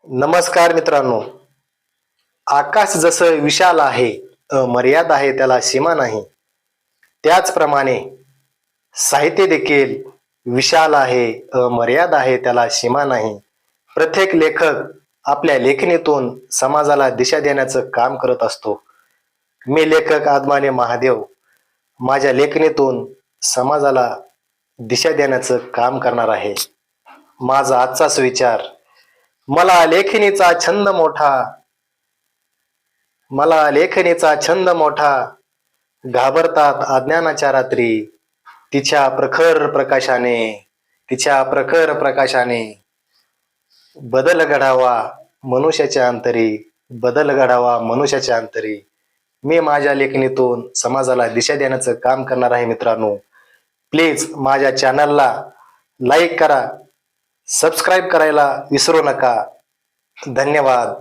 नमस्कार मित्रांनो. आकाश जसं विशाल आहे, मर्याद आहे त्याला सीमा नाही. त्याचप्रमाणे साहित्य देखील विशाल आहे, मर्याद आहे त्याला सीमा नाही. प्रत्येक लेखक आपल्या लेखणीतून समाजाला दिशा देण्याचं काम करत असतो. मी लेखक आदमाने महादेव माझ्या लेखणीतून समाजाला दिशा देण्याचं काम करणार आहे. माझा आजचा सुविचार: मला लेखणीचा छंद मोठा, मला लेखणीचा छंद मोठा, घाबरतात अज्ञानाच्या रात्री, तिच्या प्रखर प्रकाशाने, तिच्या प्रखर प्रकाशाने बदल घडावा मनुष्याच्या अंतरी, बदल घडावा मनुष्याच्या अंतरी. मी माझ्या लेखणीतून समाजाला दिशा देण्याचं काम करणार आहे. मित्रांनो, प्लीज माझ्या चॅनलला लाईक करा, सबस्क्राईब करायला विसरू नका. धन्यवाद.